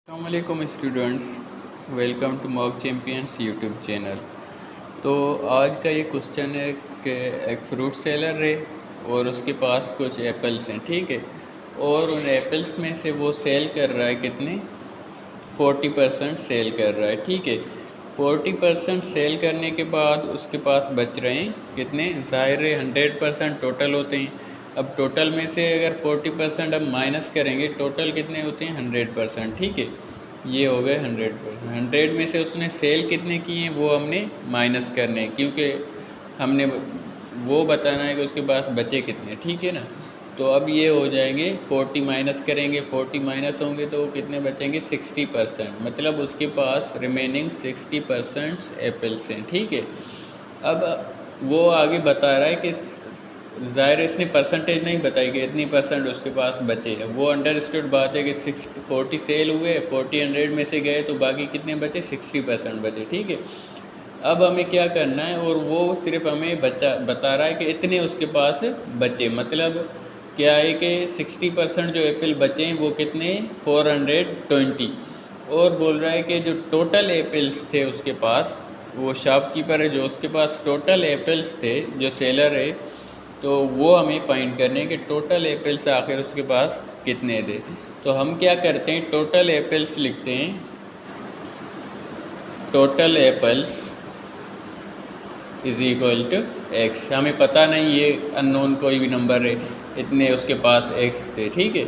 अस्सलामुअलैकुम students, welcome to mock champions YouTube channel. तो आज का ये क्वेश्चन है कि एक फ्रूट सेलर है और उसके पास कुछ एप्पल्स हैं, ठीक है। और उन एप्पल्स में से वो सेल कर रहा है कितने 40% सेल कर रहा है, ठीक है। 40% सेल करने के बाद उसके पास बच रहे हैं कितने, ज़ाहिर है 100% टोटल होते हैं। अब टोटल में से अगर 40% अब माइनस करेंगे, टोटल कितने होते हैं 100%, ठीक है। ये हो गए 100%। 100 में से उसने सेल कितने किए हैं वो हमने माइनस करने हैं, क्योंकि हमने वो बताना है कि उसके पास बचे कितने, ठीक है ना। तो अब ये हो जाएंगे 40 माइनस करेंगे, 40 माइनस होंगे तो कितने बचेंगे 60%, मतलब उसके पास रिमेनिंग 60% एप्पल्स हैं, ठीक है। अब वो आगे बता रहा है कि ज़ाहिर इसने परसेंटेज नहीं बताई कि इतनी परसेंट उसके पास बचे है। वो अंडरस्टूड बात है कि 40 सेल हुए, 40 100 में से गए तो बाकी कितने बचे 60% बचे, ठीक है। अब हमें क्या करना है, और वो सिर्फ हमें बता रहा है कि इतने उसके पास बचे, मतलब क्या है कि 60% जो एप्पल बचे हैं वो कितने 420। और बोल रहा है कि जो टोटल एप्पल्स थे उसके पास, वो शॉपकीपर है जो उसके पास टोटल एप्पल्स थे, जो सेलर है, तो वो हमें फाइंड करने कि टोटल एप्पल्स आखिर उसके पास कितने थे। तो हम क्या करते हैं, टोटल एप्पल्स लिखते हैं, total apples is equal to x. हमें पता नहीं, ये अननोन कोई भी नंबर है, इतने उसके पास एक्स थे, ठीक है।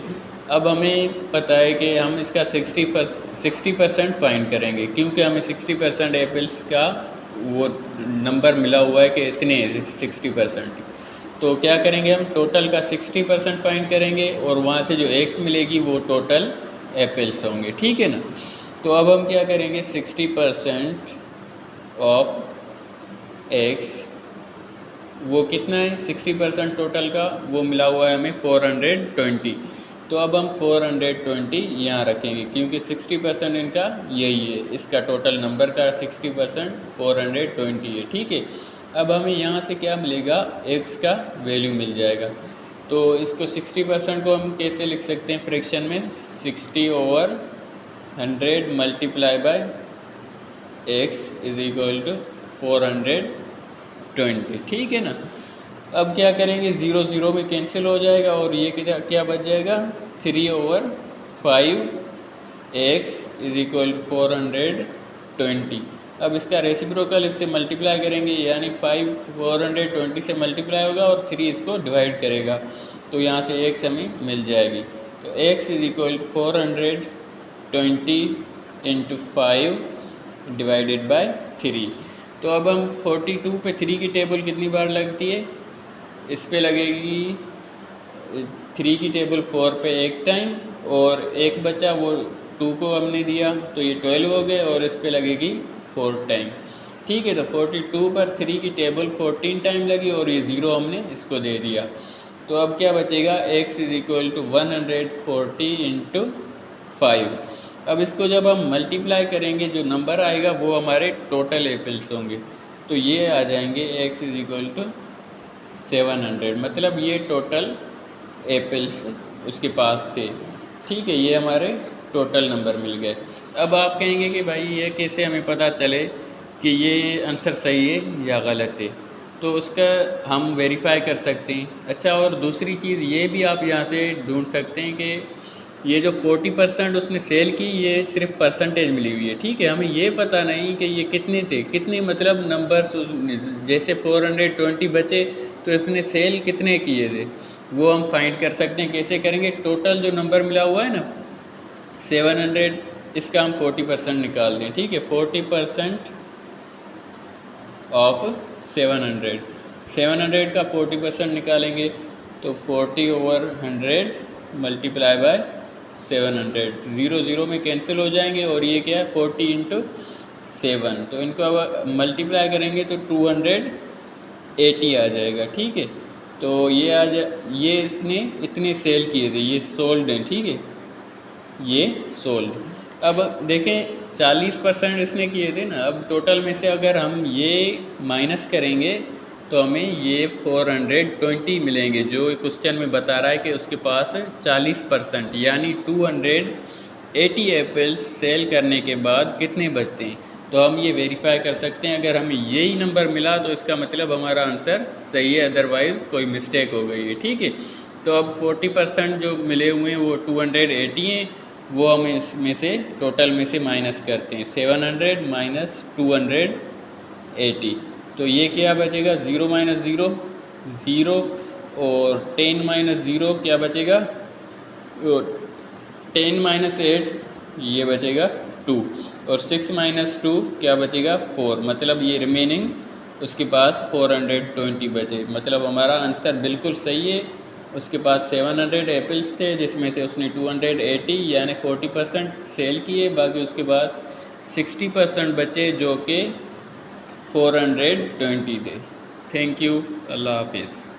अब हमें पता है कि हम इसका 60% फाइंड करेंगे, क्योंकि हमें 60% एप्पल्स का वो नंबर मिला हुआ है कि इतने 60%। तो क्या करेंगे, हम टोटल का 60% फाइंड करेंगे और वहाँ से जो एक्स मिलेगी वो टोटल एप्पल्स होंगे, ठीक है ना। तो अब हम क्या करेंगे, 60% ऑफ एक्स वो कितना है 60% टोटल का, वो मिला हुआ है हमें 420। तो अब हम 420 यहाँ रखेंगे, क्योंकि 60% इनका यही है, इसका टोटल नंबर का 60% 420 है, ठीक है। अब हमें यहाँ से क्या मिलेगा, एक्स का वैल्यू मिल जाएगा। तो इसको 60% को हम कैसे लिख सकते हैं फ्रैक्शन में, 60/100 multiply by x is equal to 420, ठीक है ना। अब क्या करेंगे, 0 0 में कैंसिल हो जाएगा और ये क्या बच जाएगा 3/5 एक्स इज इक्वल टू 420। अब इसका रेसिप्रोकल इससे मल्टीप्लाई करेंगे, यानी 5 420 से मल्टीप्लाई होगा और 3 इसको डिवाइड करेगा, तो यहाँ से एक्स हमें मिल जाएगी। तो x is equal to 420 into 5 divided by 3। तो अब हम 42 पे 3 की टेबल कितनी बार लगती है, इस पे लगेगी 3 की टेबल 4 पे एक टाइम, और एक बचा वो 2 को हमने दिया तो ये 12 हो गए, और इस पे लगेगी 4 टाइम, ठीक है। तो 42 पर 3 की टेबल 14 टाइम लगी और ये 0 हमने इसको दे दिया। तो अब क्या बचेगा, x is equal to 140 into 5। अब इसको जब हम मल्टीप्लाई करेंगे, जो नंबर आएगा वो हमारे टोटल एप्पल्स होंगे, तो ये आ जाएंगे x इज इक्वल टू 700, मतलब ये टोटल एप्पल्स उसके पास थे, ठीक है। ये हमारे टोटल नंबर मिल गए। अब आप कहेंगे कि भाई ये कैसे हमें पता चले कि ये आंसर सही है या गलत है, तो उसका हम वेरीफाई कर सकते हैं। अच्छा, और दूसरी चीज़ ये भी आप यहाँ से ढूंढ सकते हैं कि ये जो 40% उसने सेल की, ये सिर्फ परसेंटेज मिली हुई है, ठीक है। हमें ये पता नहीं कि ये कितने थे, कितने मतलब नंबर्स, जैसे 420 बचे तो इसने सेल कितने किए थे, वो हम फाइंड कर सकते हैं। कैसे करेंगे, टोटल जो नंबर मिला हुआ है ना 700, इसका हम 40% निकाल दें, ठीक है। 40% ऑफ 700 का 40% निकालेंगे तो 40/100 मल्टीप्लाई बाय 700, 0 0 में कैंसिल हो जाएंगे, और ये क्या है 40 इंटू 7, तो इनको अब मल्टीप्लाई करेंगे तो 280 आ जाएगा, ठीक है। तो ये इसने इतने सेल किए थे, ये सोल्ड हैं, ठीक है, ये सोल्ड। अब देखें 40% इसने किए थे ना, अब टोटल में से अगर हम ये माइनस करेंगे तो हमें ये 420 मिलेंगे, जो क्वेश्चन में बता रहा है कि उसके पास 40%, यानी 200 80 एप्पल्स सेल करने के बाद कितने बचते हैं। तो हम ये वेरीफाई कर सकते हैं, अगर हमें यही नंबर मिला तो इसका मतलब हमारा आंसर सही है, अदरवाइज़ कोई मिस्टेक हो गई है। ठीक है, तो अब 40% जो मिले हुए हैं वो 280 हैं, वो हम इसमें से टोटल में से माइनस करते हैं, 700 माइनस 280। तो ये क्या बचेगा, 0 माइनस 0 0, और 10 माइनस 0 क्या बचेगा, 10 माइनस 8 ये बचेगा 2, और 6 माइनस 2 क्या बचेगा 4, मतलब ये रिमेनिंग उसके पास 420 बचे, मतलब हमारा आंसर बिल्कुल सही है। उसके पास 700 एप्पल्स थे जिसमें से उसने 280 यानी 40% सेल किए, बाकी उसके पास 60% बचे जो कि 420 थे। थैंक यू, अल्लाह हाफिज़।